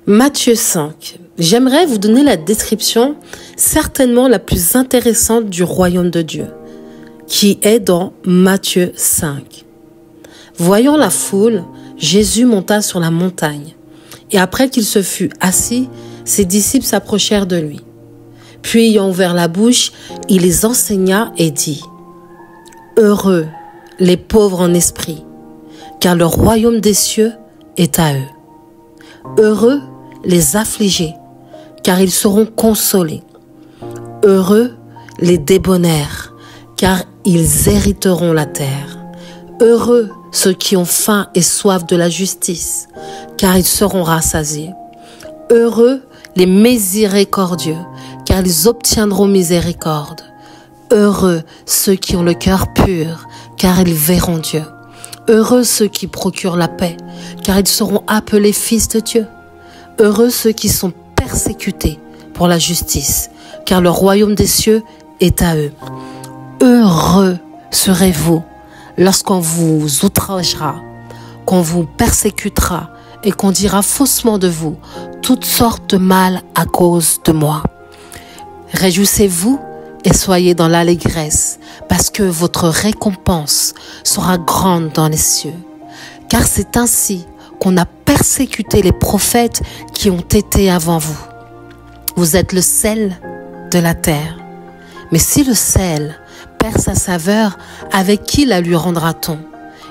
Matthieu 5. J'aimerais vous donner la description certainement la plus intéressante du royaume de Dieu, qui est dans Matthieu 5. Voyant la foule, Jésus monta sur la montagne, et après qu'il se fut assis, ses disciples s'approchèrent de lui. Puis, ayant ouvert la bouche, il les enseigna et dit : Heureux les pauvres en esprit, car le royaume des cieux est à eux. Heureux les affligés, car ils seront consolés. Heureux les débonnaires, car ils hériteront la terre. Heureux ceux qui ont faim et soif de la justice, car ils seront rassasiés. Heureux les miséricordieux, car ils obtiendront miséricorde. Heureux ceux qui ont le cœur pur, car ils verront Dieu. Heureux ceux qui procurent la paix, car ils seront appelés fils de Dieu. Heureux ceux qui sont persécutés pour la justice, car le royaume des cieux est à eux. Heureux serez-vous lorsqu'on vous outragera, qu'on vous persécutera et qu'on dira faussement de vous toutes sortes de mal à cause de moi. Réjouissez-vous et soyez dans l'allégresse, parce que votre récompense sera grande dans les cieux. Car c'est ainsi qu'on a persécuté les prophètes qui ont été avant vous. Vous êtes le sel de la terre. Mais si le sel perd sa saveur, avec qui la lui rendra-t-on?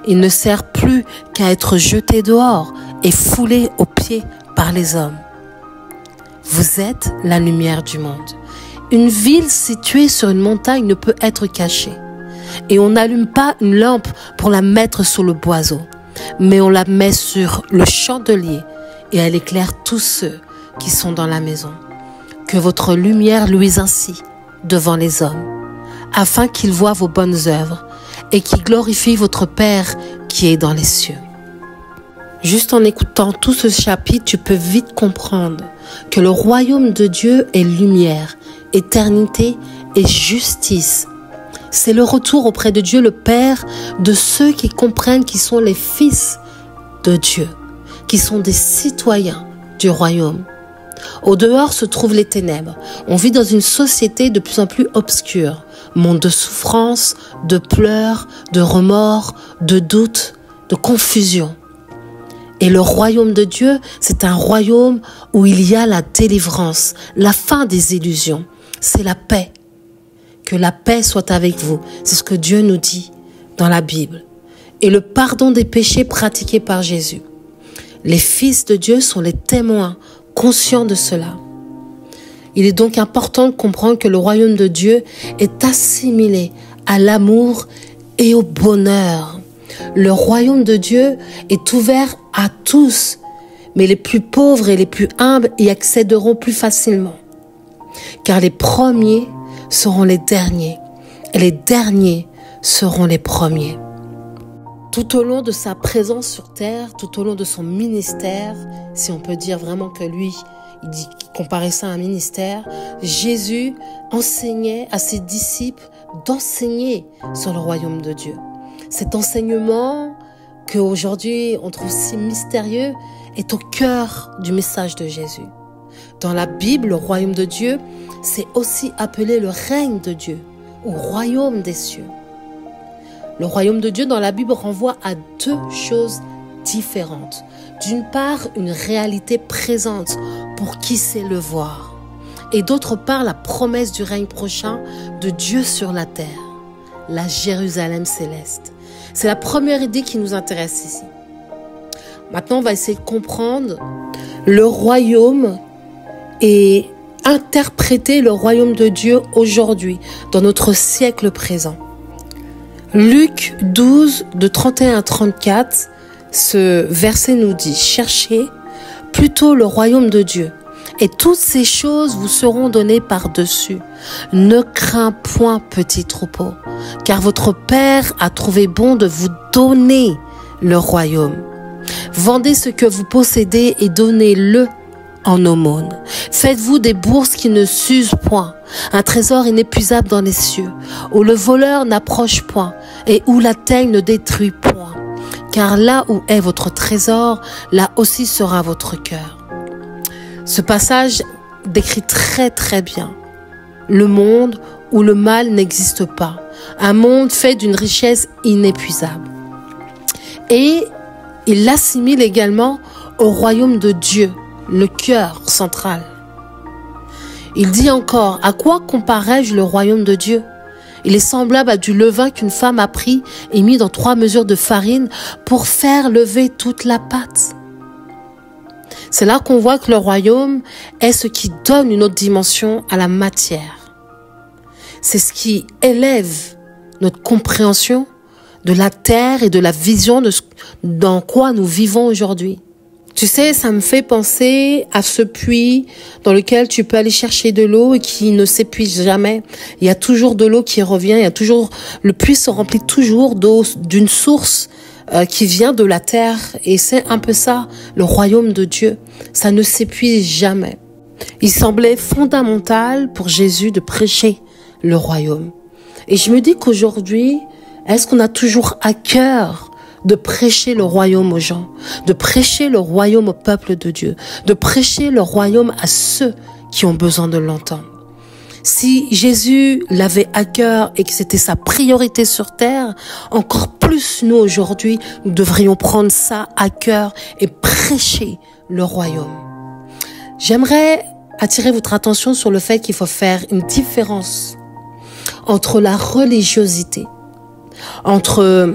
Il ne sert plus qu'à être jeté dehors et foulé aux pieds par les hommes. Vous êtes la lumière du monde. Une ville située sur une montagne ne peut être cachée. Et on n'allume pas une lampe pour la mettre sous le boiseau, mais on la met sur le chandelier et elle éclaire tous ceux qui sont dans la maison. Que votre lumière luise ainsi devant les hommes, afin qu'ils voient vos bonnes œuvres et qu'ils glorifient votre Père qui est dans les cieux. Juste en écoutant tout ce chapitre, tu peux vite comprendre que le royaume de Dieu est lumière, éternité et justice. C'est le retour auprès de Dieu le Père de ceux qui comprennent qu'ils sont les fils de Dieu, qui sont des citoyens du royaume. Au dehors se trouvent les ténèbres. On vit dans une société de plus en plus obscure, monde de souffrance, de pleurs, de remords, de doutes, de confusion. Et le royaume de Dieu, c'est un royaume où il y a la délivrance, la fin des illusions. C'est la paix. Que la paix soit avec vous. C'est ce que Dieu nous dit dans la Bible. Et le pardon des péchés pratiqués par Jésus. Les fils de Dieu sont les témoins conscients de cela. Il est donc important de comprendre que le royaume de Dieu est assimilé à l'amour et au bonheur. Le royaume de Dieu est ouvert à tous, mais les plus pauvres et les plus humbles y accéderont plus facilement. Car les premiers seront les derniers, et les derniers seront les premiers. Tout au long de sa présence sur terre, tout au long de son ministère, si on peut dire vraiment que lui, il comparait ça à un ministère, Jésus enseignait à ses disciples d'enseigner sur le royaume de Dieu. Cet enseignement qu'aujourd'hui on trouve si mystérieux est au cœur du message de Jésus. Dans la Bible, le royaume de Dieu, c'est aussi appelé le règne de Dieu, ou royaume des cieux. Le royaume de Dieu dans la Bible renvoie à deux choses différentes. D'une part, une réalité présente pour qui sait le voir. Et d'autre part, la promesse du règne prochain de Dieu sur la terre, la Jérusalem céleste. C'est la première idée qui nous intéresse ici. Maintenant, on va essayer de comprendre le royaume et interpréter le royaume de Dieu aujourd'hui, dans notre siècle présent. Luc 12, de 31 à 34, ce verset nous dit « Cherchez plutôt le royaume de Dieu, et toutes ces choses vous seront données par-dessus. Ne crains point, petit troupeau, car votre Père a trouvé bon de vous donner le royaume. Vendez ce que vous possédez et donnez-le en aumône. Faites-vous des bourses qui ne s'usent point, un trésor inépuisable dans les cieux, où le voleur n'approche point et où la teigne ne détruit point. Car là où est votre trésor, là aussi sera votre cœur. Ce passage décrit très très bien le monde où le mal n'existe pas. Un monde fait d'une richesse inépuisable. Et il l'assimile également au royaume de Dieu, le cœur central. Il dit encore, à quoi comparais-je le royaume de Dieu? Il est semblable à du levain qu'une femme a pris et mis dans 3 mesures de farine pour faire lever toute la pâte. C'est là qu'on voit que le royaume est ce qui donne une autre dimension à la matière. C'est ce qui élève notre compréhension de la terre et de la vision de dans quoi nous vivons aujourd'hui. Tu sais, ça me fait penser à ce puits dans lequel tu peux aller chercher de l'eau et qui ne s'épuise jamais. Il y a toujours de l'eau qui revient, le puits se remplit toujours d'eau d'une source qui vient de la terre. Et c'est un peu ça, le royaume de Dieu. Ça ne s'épuise jamais. Il semblait fondamental pour Jésus de prêcher le royaume. Et je me dis qu'aujourd'hui, est-ce qu'on a toujours à cœur de prêcher le royaume aux gens, de prêcher le royaume au peuple de Dieu, de prêcher le royaume à ceux qui ont besoin de l'entendre? Si Jésus l'avait à cœur et que c'était sa priorité sur terre, encore plus nous aujourd'hui, nous devrions prendre ça à cœur et prêcher le royaume. J'aimerais attirer votre attention sur le fait qu'il faut faire une différence entre la religiosité, entre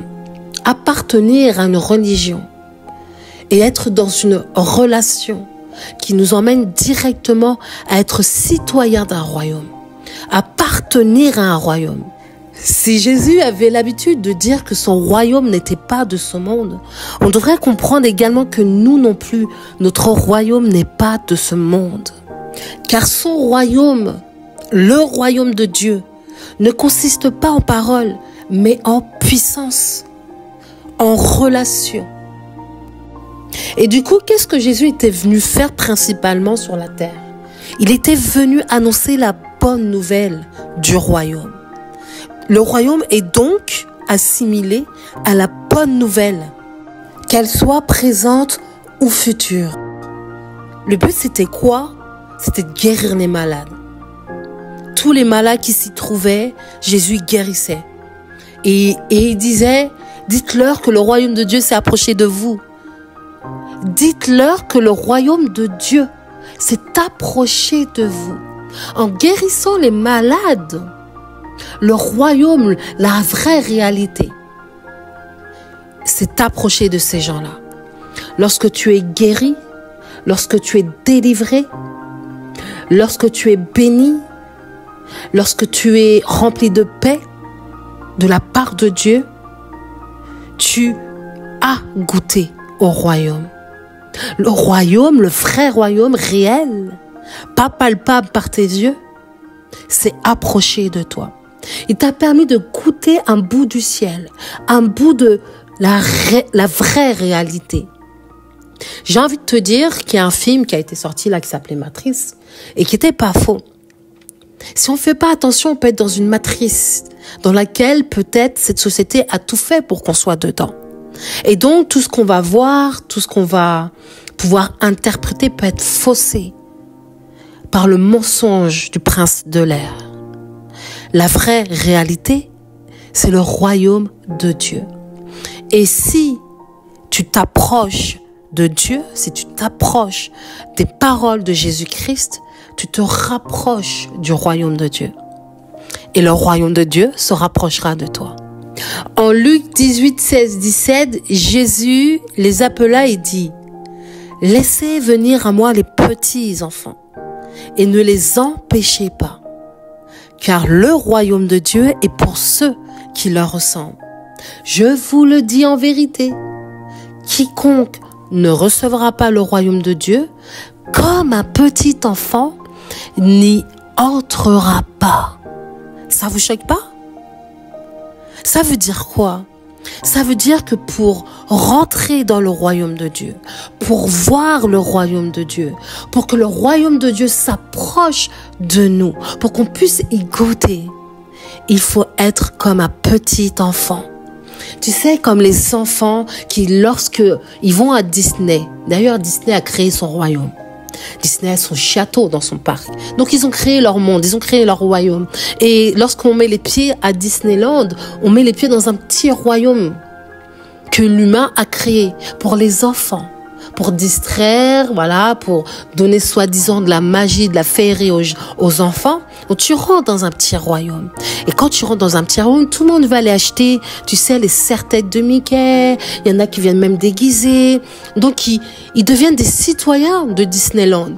appartenir à une religion et être dans une relation qui nous emmène directement à être citoyen d'un royaume, appartenir à un royaume. Si Jésus avait l'habitude de dire que son royaume n'était pas de ce monde, on devrait comprendre également que nous non plus, notre royaume n'est pas de ce monde. Car son royaume, le royaume de Dieu, ne consiste pas en paroles, mais en puissance, en relation. Et du coup, qu'est-ce que Jésus était venu faire principalement sur la terre? Il était venu annoncer la bonne nouvelle du royaume. Le royaume est donc assimilé à la bonne nouvelle, qu'elle soit présente ou future. Le but, c'était quoi? C'était de guérir les malades. Tous les malades qui s'y trouvaient, Jésus guérissait. Et il disait, dites-leur que le royaume de Dieu s'est approché de vous. Dites-leur que le royaume de Dieu s'est approché de vous. En guérissant les malades, le royaume, la vraie réalité, s'est approché de ces gens-là. Lorsque tu es guéri, lorsque tu es délivré, lorsque tu es béni, lorsque tu es rempli de paix de la part de Dieu, tu as goûté au royaume. Le royaume, le vrai royaume réel, pas palpable par tes yeux, s'est approché de toi. Il t'a permis de goûter un bout du ciel, un bout de la vraie réalité. J'ai envie de te dire qu'il y a un film qui a été sorti là qui s'appelait Matrice et qui était pas faux. Si on ne fait pas attention, on peut être dans une matrice dans laquelle peut-être cette société a tout fait pour qu'on soit dedans. Et donc tout ce qu'on va voir, tout ce qu'on va pouvoir interpréter peut être faussé par le mensonge du prince de l'air. La vraie réalité, c'est le royaume de Dieu. Et si tu t'approches de Dieu, si tu t'approches des paroles de Jésus-Christ, tu te rapproches du royaume de Dieu. Et le royaume de Dieu se rapprochera de toi. En Luc 18, 16, 17, Jésus les appela et dit, « Laissez venir à moi les petits enfants et ne les empêchez pas, car le royaume de Dieu est pour ceux qui leur ressemblent. Je vous le dis en vérité, quiconque ne recevra pas le royaume de Dieu comme un petit enfant n'y entrera pas. » Ça vous choque pas? Ça veut dire quoi? Ça veut dire que pour rentrer dans le royaume de Dieu, pour voir le royaume de Dieu, pour que le royaume de Dieu s'approche de nous, pour qu'on puisse y goûter, il faut être comme un petit enfant. Tu sais, comme les enfants qui, lorsque ils vont à Disney, d'ailleurs Disney a créé son royaume. Disney a son château dans son parc. Donc, ils ont créé leur monde, ils ont créé leur royaume. Et lorsqu'on met les pieds à Disneyland, on met les pieds dans un petit royaume que l'humain a créé pour les enfants, pour distraire, voilà, pour donner soi-disant de la magie, de la féerie aux enfants. Donc, tu rentres dans un petit royaume. Et quand tu rentres dans un petit royaume, tout le monde va aller acheter, tu sais, les serre-têtes de Mickey. Il y en a qui viennent même déguiser. Donc, ils deviennent des citoyens de Disneyland.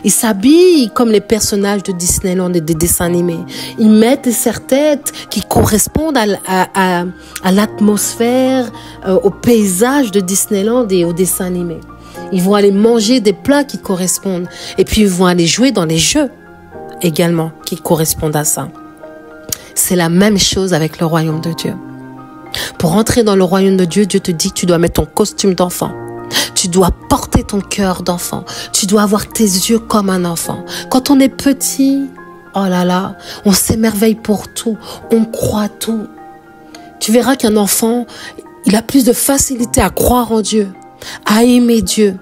Ils s'habillent comme les personnages de Disneyland et des dessins animés. Ils mettent des serre-têtes qui correspondent à l'atmosphère, au paysage de Disneyland et aux dessins animés. Ils vont aller manger des plats qui correspondent. Et puis, ils vont aller jouer dans les jeux également qui correspondent à ça. C'est la même chose avec le royaume de Dieu. Pour entrer dans le royaume de Dieu, Dieu te dit que tu dois mettre ton costume d'enfant. Tu dois porter ton cœur d'enfant. Tu dois avoir tes yeux comme un enfant. Quand on est petit, oh là là, on s'émerveille pour tout. On croit tout. Tu verras qu'un enfant, il a plus de facilité à croire en Dieu, à aimer Dieu.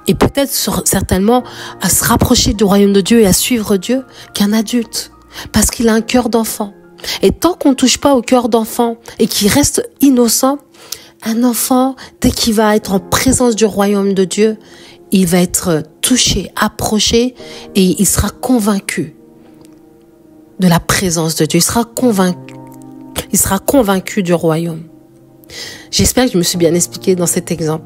Et peut-être certainement à se rapprocher du royaume de Dieu et à suivre Dieu qu'un adulte. Parce qu'il a un cœur d'enfant. Et tant qu'on ne touche pas au cœur d'enfant et qu'il reste innocent, un enfant, dès qu'il va être en présence du royaume de Dieu, il va être touché, approché et il sera convaincu de la présence de Dieu. Il sera convaincu du royaume. J'espère que je me suis bien expliquée dans cet exemple.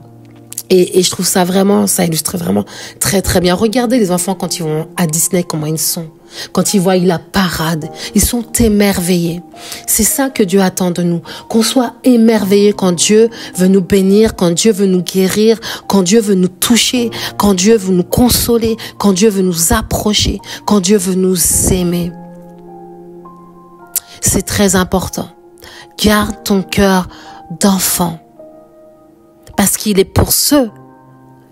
Et je trouve ça illustre vraiment très très bien. Regardez les enfants quand ils vont à Disney, comment ils sont. Quand ils voient la parade, ils sont émerveillés. C'est ça que Dieu attend de nous, qu'on soit émerveillés quand Dieu veut nous bénir, quand Dieu veut nous guérir, quand Dieu veut nous toucher, quand Dieu veut nous consoler, quand Dieu veut nous approcher, quand Dieu veut nous aimer. C'est très important. Garde ton cœur d'enfant, parce qu'il est pour ceux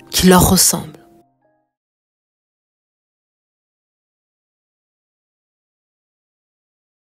qui leur ressemblent.